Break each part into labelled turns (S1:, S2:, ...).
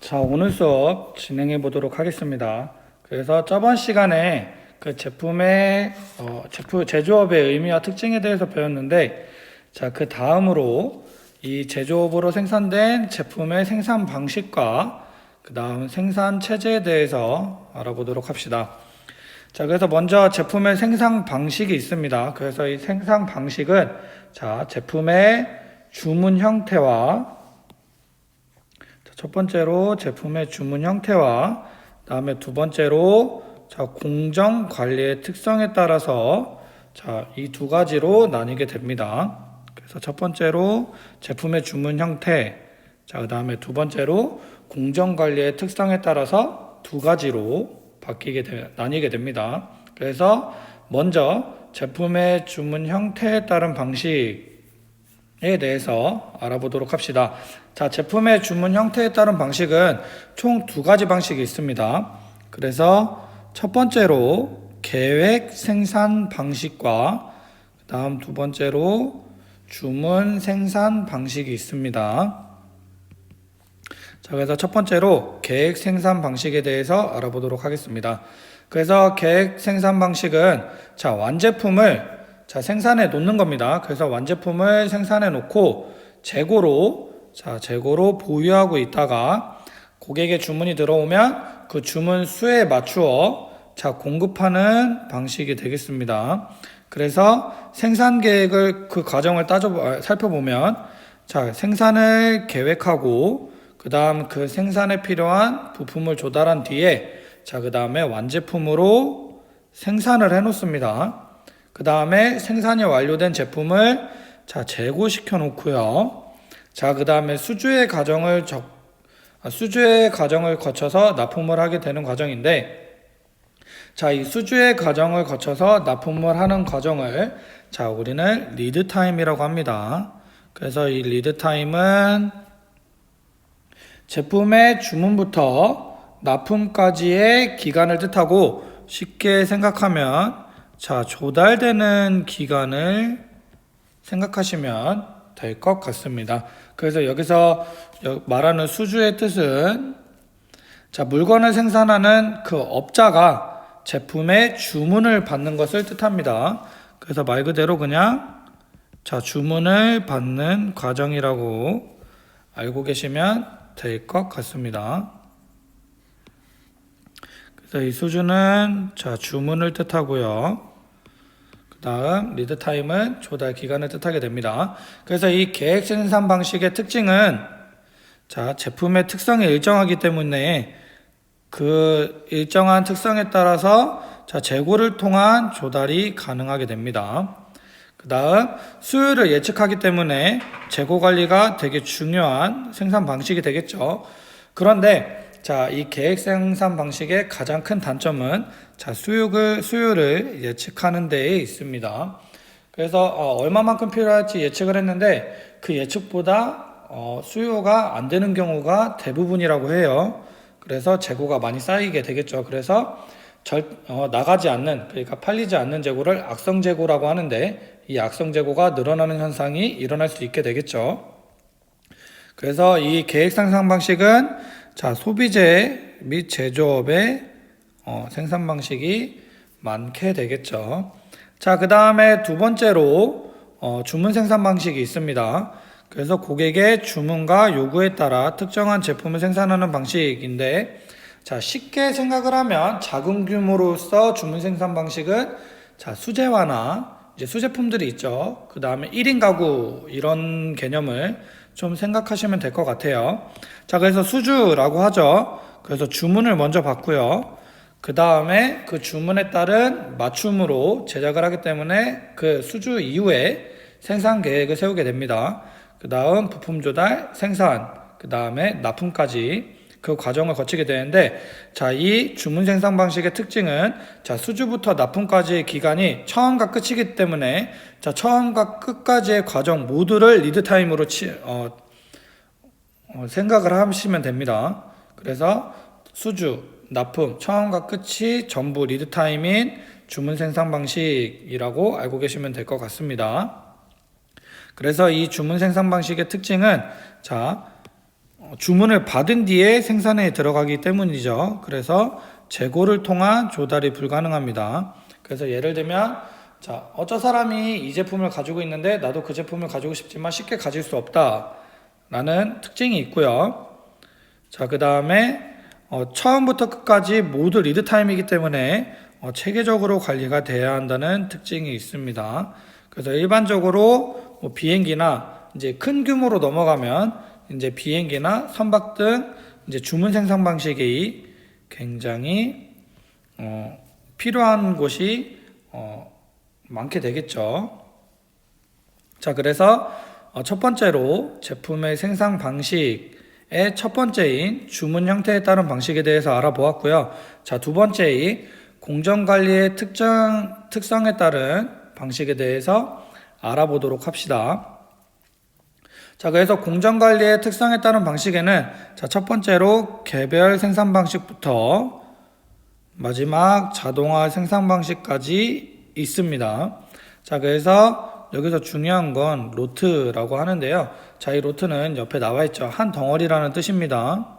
S1: 자, 오늘 수업 진행해 보도록 하겠습니다. 그래서 저번 시간에 그 제품 제조업의 의미와 특징에 대해서 배웠는데, 자, 그 다음으로 이 제조업으로 생산된 제품의 생산 방식과 그 다음 생산 체제에 대해서 알아보도록 합시다. 자, 그래서 먼저 제품의 생산 방식이 있습니다. 그래서 이 생산 방식은 자, 제품의 주문 형태와 첫 번째로 제품의 주문 형태와 다음에 두 번째로 자, 공정 관리의 특성에 따라서 자, 이 두 가지로 나뉘게 됩니다. 그래서 첫 번째로 제품의 주문 형태, 자, 그다음에 두 번째로 공정 관리의 특성에 따라서 두 가지로 나뉘게 됩니다. 그래서 먼저 제품의 주문 형태에 따른 방식에 대해서 알아보도록 합시다. 자, 제품의 주문 형태에 따른 방식은 총 두 가지 방식이 있습니다. 그래서 첫 번째로 계획 생산 방식과 다음 두 번째로 주문 생산 방식이 있습니다. 자, 그래서 첫 번째로 계획 생산 방식에 대해서 알아보도록 하겠습니다. 그래서 계획 생산 방식은 자, 완제품을 자, 생산해 놓는 겁니다. 그래서 완제품을 생산해 놓고 재고로 보유하고 있다가 고객의 주문이 들어오면 그 주문 수에 맞추어 자, 공급하는 방식이 되겠습니다. 그래서 생산 계획을 그 과정을 살펴보면 자, 생산을 계획하고 그 다음 그 생산에 필요한 부품을 조달한 뒤에 자, 그 다음에 완제품으로 생산을 해 놓습니다. 그 다음에 생산이 완료된 제품을 자, 재고시켜 놓고요. 자, 그 다음에 수주의 과정을 거쳐서 납품을 하게 되는 과정인데, 자, 이 수주의 과정을 거쳐서 납품을 하는 과정을 자, 우리는 리드 타임이라고 합니다. 그래서 이 리드 타임은 제품의 주문부터 납품까지의 기간을 뜻하고 쉽게 생각하면 자, 조달되는 기간을 생각하시면 될 것 같습니다. 그래서 여기서 말하는 수주의 뜻은 자, 물건을 생산하는 그 업자가 제품의 주문을 받는 것을 뜻합니다. 그래서 말 그대로 그냥 자, 주문을 받는 과정이라고 알고 계시면 될 것 같습니다. 그래서 이 수주는 자, 주문을 뜻하고요. 그 다음 리드 타임은 조달 기간을 뜻하게 됩니다. 그래서 이 계획 생산 방식의 특징은 자, 제품의 특성이 일정하기 때문에 그 일정한 특성에 따라서 자, 재고를 통한 조달이 가능하게 됩니다. 그 다음 수요를 예측하기 때문에 재고 관리가 되게 중요한 생산 방식이 되겠죠. 그런데 자, 이 계획 생산 방식의 가장 큰 단점은 자, 수요를 예측하는 데에 있습니다. 그래서 얼마만큼 필요할지 예측을 했는데 그 예측보다 수요가 안 되는 경우가 대부분이라고 해요. 그래서 재고가 많이 쌓이게 되겠죠. 그래서 나가지 않는, 그러니까 팔리지 않는 재고를 악성 재고라고 하는데 이 악성 재고가 늘어나는 현상이 일어날 수 있게 되겠죠. 그래서 이 계획 생산 방식은 자, 소비재 및 제조업의 생산 방식이 많게 되겠죠. 자, 그 다음에 두 번째로 주문 생산 방식이 있습니다. 그래서 고객의 주문과 요구에 따라 특정한 제품을 생산하는 방식인데, 자, 쉽게 생각을 하면 작은 규모로서 주문 생산 방식은 자, 수제화나 이제 수제품들이 있죠. 그 다음에 1인 가구 이런 개념을 좀 생각하시면 될 것 같아요. 자, 그래서 수주라고 하죠. 그래서 주문을 먼저 받고요. 그 다음에 그 주문에 따른 맞춤으로 제작을 하기 때문에 그 수주 이후에 생산 계획을 세우게 됩니다. 그 다음 부품 조달, 생산, 그 다음에 납품까지 그 과정을 거치게 되는데, 자, 이 주문 생산 방식의 특징은 자, 수주부터 납품까지의 기간이 처음과 끝이기 때문에 자, 처음과 끝까지의 과정 모두를 리드 타임으로 생각을 하시면 됩니다. 그래서 수주, 납품, 처음과 끝이 전부 리드 타임인 주문 생산 방식이라고 알고 계시면 될 것 같습니다. 그래서 이 주문 생산 방식의 특징은 자, 주문을 받은 뒤에 생산에 들어가기 때문이죠. 그래서 재고를 통한 조달이 불가능합니다. 그래서 예를 들면 자, 어떤 사람이 이 제품을 가지고 있는데 나도 그 제품을 가지고 싶지만 쉽게 가질 수 없다 라는 특징이 있고요. 자, 그 다음에 처음부터 끝까지 모두 리드 타임이기 때문에 체계적으로 관리가 돼야 한다는 특징이 있습니다. 그래서 일반적으로 뭐 비행기나 이제 큰 규모로 넘어가면 이제 비행기나 선박 등 이제 주문 생산 방식이 굉장히 필요한 곳이 많게 되겠죠. 자, 그래서 첫 번째로 제품의 생산 방식의 첫 번째인 주문 형태에 따른 방식에 대해서 알아보았고요. 자, 두 번째인 공정관리의 특성에 따른 방식에 대해서 알아보도록 합시다. 자, 그래서 공정관리의 특성에 따른 방식에는 자, 첫 번째로 개별 생산 방식부터 마지막 자동화 생산 방식까지 있습니다. 자, 그래서 여기서 중요한 건 로트라고 하는데요. 자, 이 로트는 옆에 나와 있죠. 한 덩어리라는 뜻입니다.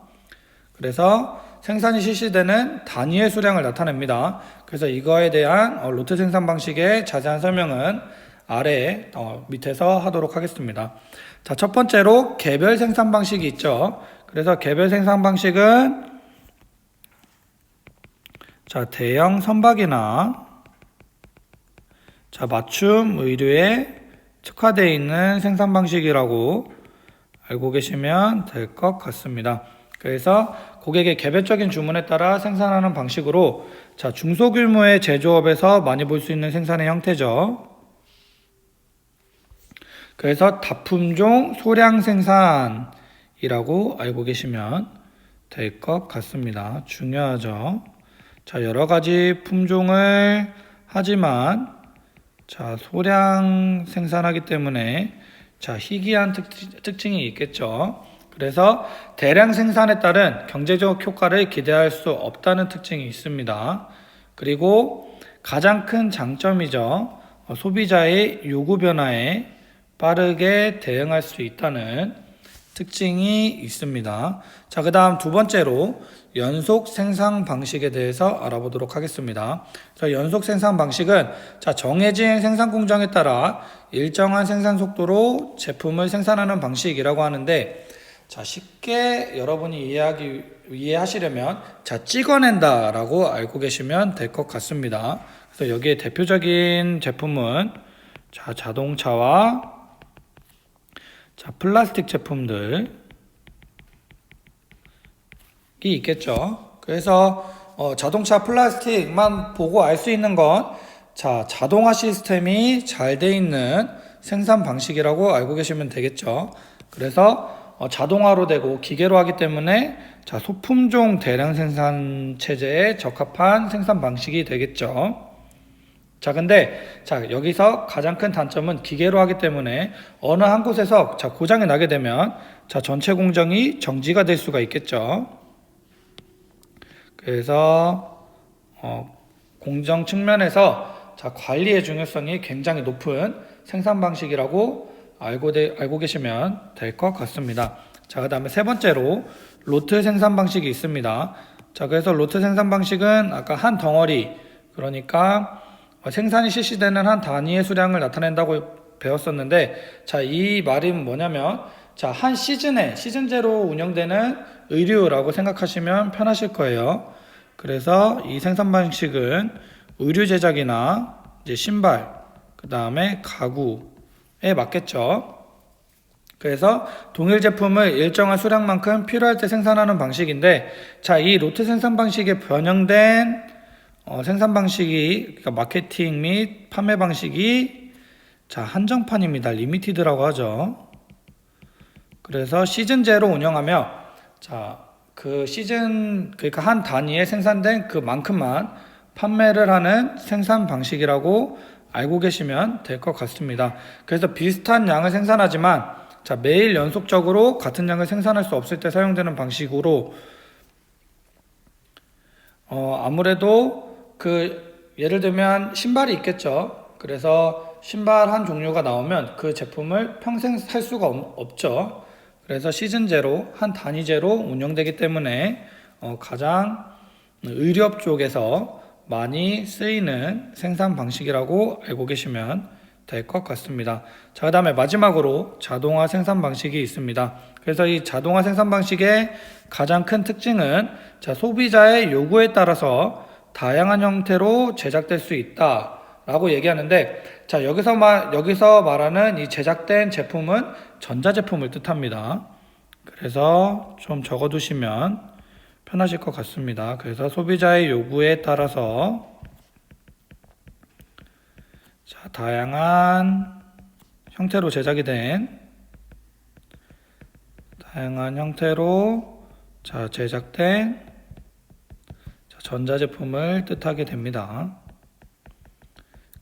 S1: 그래서 생산이 실시되는 단위의 수량을 나타냅니다. 그래서 이거에 대한 로트 생산 방식의 자세한 설명은 아래 밑에서 하도록 하겠습니다. 자, 첫 번째로 개별 생산 방식이 있죠. 그래서 개별 생산 방식은 자, 대형 선박이나 자, 맞춤 의류에 특화되어 있는 생산 방식이라고 알고 계시면 될 것 같습니다. 그래서 고객의 개별적인 주문에 따라 생산하는 방식으로 자, 중소규모의 제조업에서 많이 볼 수 있는 생산의 형태죠. 그래서 다품종 소량 생산이라고 알고 계시면 될 것 같습니다. 중요하죠. 자, 여러 가지 품종을 하지만 자, 소량 생산하기 때문에 자, 희귀한 특징이 있겠죠. 그래서 대량 생산에 따른 경제적 효과를 기대할 수 없다는 특징이 있습니다. 그리고 가장 큰 장점이죠. 소비자의 요구 변화에 빠르게 대응할 수 있다는 특징이 있습니다. 자, 그 다음 두 번째로 연속 생산 방식에 대해서 알아보도록 하겠습니다. 자, 연속 생산 방식은 자, 정해진 생산 공정에 따라 일정한 생산 속도로 제품을 생산하는 방식이라고 하는데 자, 쉽게 여러분이 이해하시려면 자, 찍어낸다 라고 알고 계시면 될 것 같습니다. 그래서 여기에 대표적인 제품은 자, 자동차와 자, 플라스틱 제품들이 있겠죠. 그래서 자동차 플라스틱만 보고 알 수 있는 건 자, 자동화 시스템이 잘 돼 있는 생산 방식이라고 알고 계시면 되겠죠. 그래서 자동화로 되고 기계로 하기 때문에 자, 소품종 대량 생산 체제에 적합한 생산 방식이 되겠죠. 자, 근데 자, 여기서 가장 큰 단점은 기계로 하기 때문에 어느 한 곳에서 자, 고장이 나게 되면 자, 전체 공정이 정지가 될 수가 있겠죠. 그래서 공정 측면에서 자, 관리의 중요성이 굉장히 높은 생산 방식이라고 알고 계시면 될 것 같습니다. 자, 그다음에 세 번째로 로트 생산 방식이 있습니다. 자, 그래서 로트 생산 방식은 아까 한 덩어리, 그러니까 생산이 실시되는 한 단위의 수량을 나타낸다고 배웠었는데, 자, 이 말이 뭐냐면, 자, 한 시즌제로 운영되는 의류라고 생각하시면 편하실 거예요. 그래서 이 생산 방식은 의류 제작이나 이제 신발, 그 다음에 가구에 맞겠죠. 그래서 동일 제품을 일정한 수량만큼 필요할 때 생산하는 방식인데, 자, 이 로트 생산 방식에 변형된 생산 방식이, 그러니까 마케팅 및 판매 방식이 자, 한정판입니다. 리미티드라고 하죠. 그래서 시즌제로 운영하며 자, 그러니까 한 단위에 생산된 그만큼만 판매를 하는 생산 방식이라고 알고 계시면 될 것 같습니다. 그래서 비슷한 양을 생산하지만 자, 매일 연속적으로 같은 양을 생산할 수 없을 때 사용되는 방식으로 아무래도 예를 들면 신발이 있겠죠. 그래서 신발 한 종류가 나오면 그 제품을 평생 살 수가 없죠. 그래서 시즌제로, 한 단위제로 운영되기 때문에 가장 의료업 쪽에서 많이 쓰이는 생산 방식이라고 알고 계시면 될 것 같습니다. 자, 그 다음에 마지막으로 자동화 생산 방식이 있습니다. 그래서 이 자동화 생산 방식의 가장 큰 특징은 소비자의 요구에 따라서 다양한 형태로 제작될 수 있다라고 얘기하는데, 여기서 말하는 이 제작된 제품은 전자제품을 뜻합니다. 그래서 좀 적어두시면 편하실 것 같습니다. 그래서 소비자의 요구에 따라서 다양한 형태로 제작이 된 제작된 전자제품을 뜻하게 됩니다.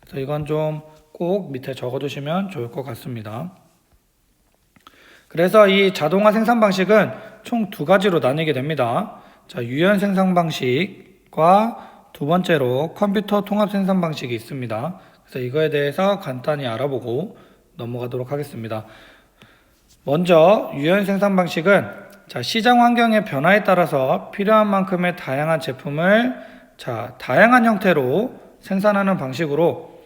S1: 그래서 이건 좀 꼭 밑에 적어두시면 좋을 것 같습니다. 그래서 이 자동화 생산 방식은 총 두 가지로 나뉘게 됩니다. 유연 생산 방식과 두 번째로 컴퓨터 통합 생산 방식이 있습니다. 그래서 이거에 대해서 간단히 알아보고 넘어가도록 하겠습니다. 먼저 유연 생산 방식은 시장 환경의 변화에 따라서 필요한 만큼의 다양한 제품을 다양한 형태로 생산하는 방식으로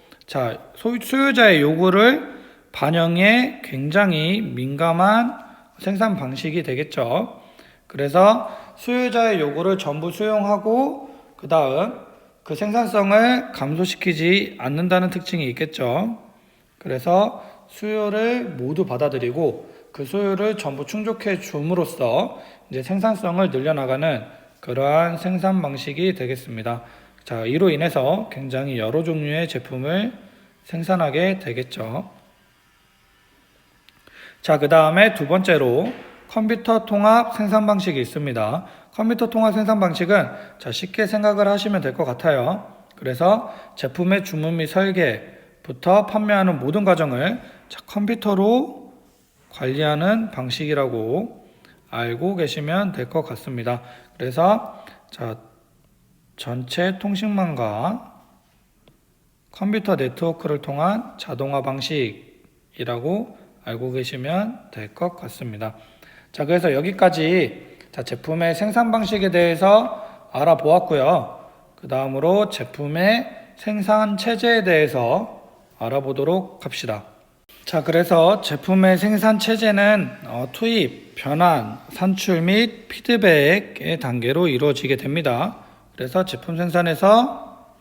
S1: 소유자의 요구를 반영해 굉장히 민감한 생산 방식이 되겠죠. 그래서 소유자의 요구를 전부 수용하고 그 다음 그 생산성을 감소시키지 않는다는 특징이 있겠죠. 그래서 수요를 모두 받아들이고 그 수요를 전부 충족해 줌으로써 이제 생산성을 늘려나가는 그러한 생산 방식이 되겠습니다. 이로 인해서 굉장히 여러 종류의 제품을 생산하게 되겠죠. 그 다음에 두 번째로 컴퓨터 통합 생산 방식이 있습니다. 컴퓨터 통합 생산 방식은 쉽게 생각을 하시면 될 것 같아요. 그래서 제품의 주문 및 설계부터 판매하는 모든 과정을 컴퓨터로 관리하는 방식이라고 알고 계시면 될 것 같습니다. 그래서 전체 통신망과 컴퓨터 네트워크를 통한 자동화 방식이라고 알고 계시면 될 것 같습니다. 그래서 여기까지 제품의 생산 방식에 대해서 알아보았고요. 그 다음으로 제품의 생산 체제에 대해서 알아보도록 합시다. 그래서 제품의 생산 체제는 투입, 변환, 산출 및 피드백의 단계로 이루어지게 됩니다. 그래서 제품 생산에서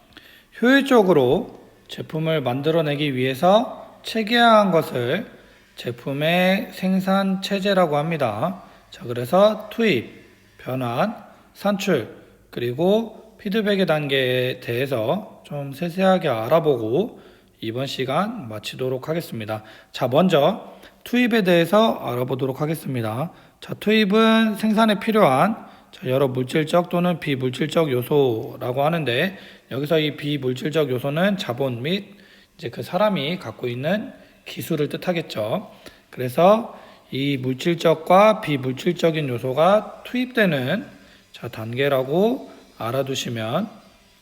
S1: 효율적으로 제품을 만들어내기 위해서 체계화한 것을 제품의 생산 체제라고 합니다. 그래서 투입, 변환, 산출, 그리고 피드백의 단계에 대해서 좀 세세하게 알아보고 이번 시간 마치도록 하겠습니다. 먼저 투입에 대해서 알아보도록 하겠습니다. 투입은 생산에 필요한 여러 물질적 또는 비물질적 요소라고 하는데, 여기서 이 비물질적 요소는 자본 및 이제 그 사람이 갖고 있는 기술을 뜻하겠죠. 그래서 이 물질적과 비물질적인 요소가 투입되는 단계라고 알아두시면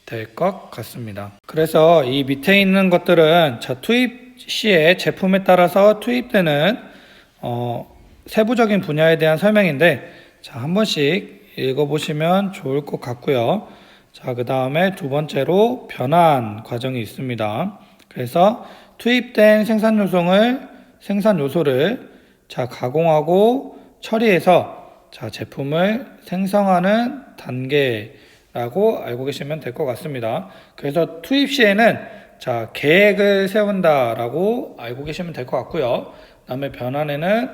S1: 될 것 같습니다. 그래서 이 밑에 있는 것들은 투입 시에 제품에 따라서 투입되는 세부적인 분야에 대한 설명인데, 한 번씩 읽어보시면 좋을 것 같고요. 그 다음에 두 번째로 변환 과정이 있습니다. 그래서 투입된 생산 요소를 가공하고 처리해서 제품을 생성하는 단계라고 알고 계시면 될 것 같습니다. 그래서 투입 시에는 계획을 세운다라고 알고 계시면 될 것 같고요. 그다음에 변환에는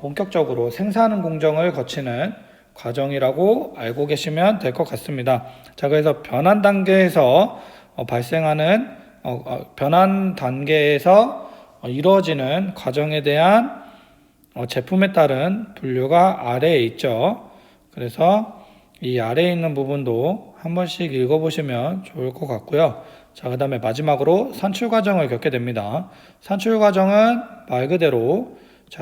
S1: 본격적으로 생산 공정을 거치는 과정이라고 알고 계시면 될 것 같습니다. 그래서 변환 단계에서 발생하는 변환 단계에서 이루어지는 과정에 대한 제품에 따른 분류가 아래에 있죠. 그래서 이 아래에 있는 부분도 한 번씩 읽어보시면 좋을 것 같고요. 그 다음에 마지막으로 산출 과정을 겪게 됩니다. 산출 과정은 말 그대로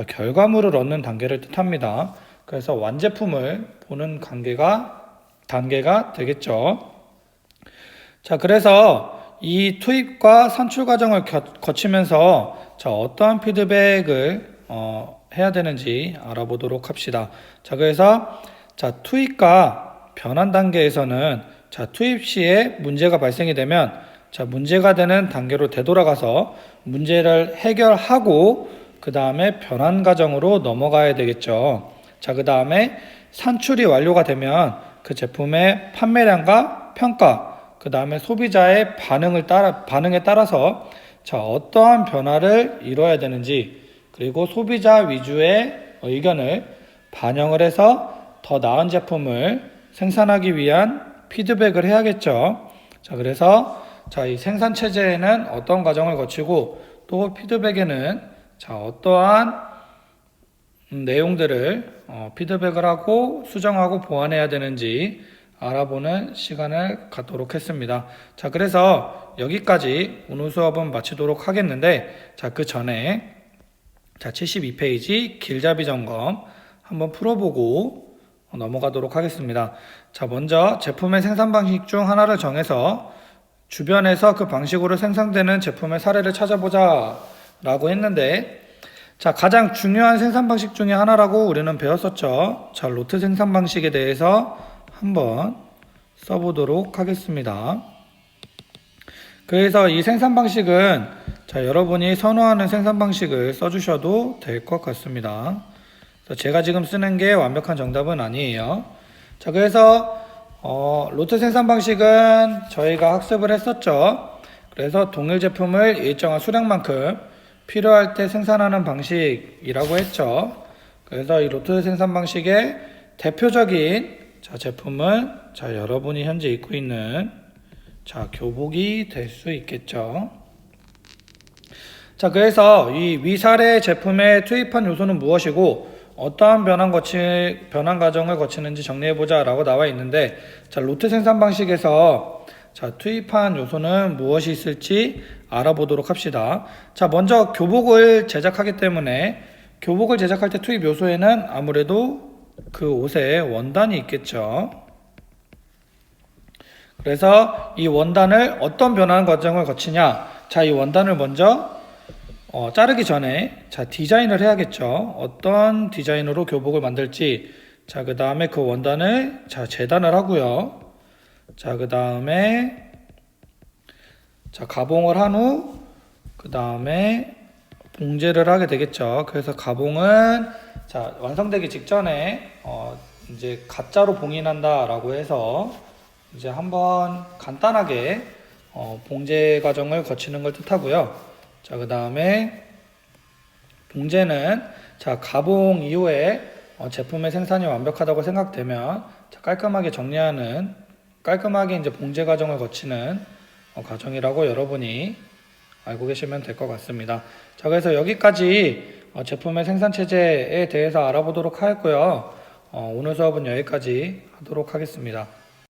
S1: 결과물을 얻는 단계를 뜻합니다. 그래서 완제품을 보는 단계가 되겠죠. 그래서 이 투입과 산출 과정을 거치면서 어떠한 피드백을 해야 되는지 알아보도록 합시다. 자, 그래서 투입과 변환 단계에서는 투입 시에 문제가 발생이 되면 문제가 되는 단계로 되돌아가서 문제를 해결하고 그 다음에 변환 과정으로 넘어가야 되겠죠. 그 다음에 산출이 완료가 되면 그 제품의 판매량과 평가, 그 다음에 소비자의 반응에 따라서 어떠한 변화를 이뤄야 되는지, 그리고 소비자 위주의 의견을 반영을 해서 더 나은 제품을 생산하기 위한 피드백을 해야겠죠. 그래서 이 생산 체제에는 어떤 과정을 거치고 또 피드백에는 어떠한 내용들을 피드백을 하고 수정하고 보완해야 되는지 알아보는 시간을 갖도록 했습니다. 그래서 여기까지 오늘 수업은 마치도록 하겠는데, 그 전에 72페이지 길잡이 점검 한번 풀어보고 넘어가도록 하겠습니다. 먼저 제품의 생산 방식 중 하나를 정해서 주변에서 그 방식으로 생산되는 제품의 사례를 찾아보자 라고 했는데, 가장 중요한 생산 방식 중에 하나라고 우리는 배웠었죠. 로트 생산 방식에 대해서 한번 써보도록 하겠습니다. 그래서 이 생산 방식은 여러분이 선호하는 생산 방식을 써주셔도 될 것 같습니다. 제가 지금 쓰는 게 완벽한 정답은 아니에요. 그래서 로트 생산 방식은 저희가 학습을 했었죠. 그래서 동일 제품을 일정한 수량만큼 필요할 때 생산하는 방식이라고 했죠. 그래서 이 로트 생산 방식의 대표적인 제품은 여러분이 현재 입고 있는 교복이 될 수 있겠죠. 그래서 이 위사례 제품에 투입한 요소는 무엇이고 어떠한 변환 과정을 거치는지 정리해보자 라고 나와 있는데, 로트 생산 방식에서 투입한 요소는 무엇이 있을지 알아보도록 합시다. 먼저 교복을 제작하기 때문에 교복을 제작할 때 투입 요소에는 아무래도 그 옷에 원단이 있겠죠. 그래서 이 원단을 어떤 변환 과정을 거치냐, 이 원단을 먼저 자르기 전에 디자인을 해야겠죠. 어떤 디자인으로 교복을 만들지, 그 다음에 그 원단을 재단을 하고요. 그 다음에 가봉을 한 후 그 다음에 봉제를 하게 되겠죠. 그래서 가봉은 완성되기 직전에 이제 가짜로 봉인한다 라고 해서 이제 한번 간단하게 봉제 과정을 거치는 걸 뜻하고요. 그 다음에 봉제는 가봉 이후에 제품의 생산이 완벽하다고 생각되면 깔끔하게 이제 봉제 과정을 거치는 과정이라고 여러분이 알고 계시면 될 것 같습니다. 그래서 여기까지 제품의 생산 체제에 대해서 알아보도록 하였고요. 오늘 수업은 여기까지 하도록 하겠습니다.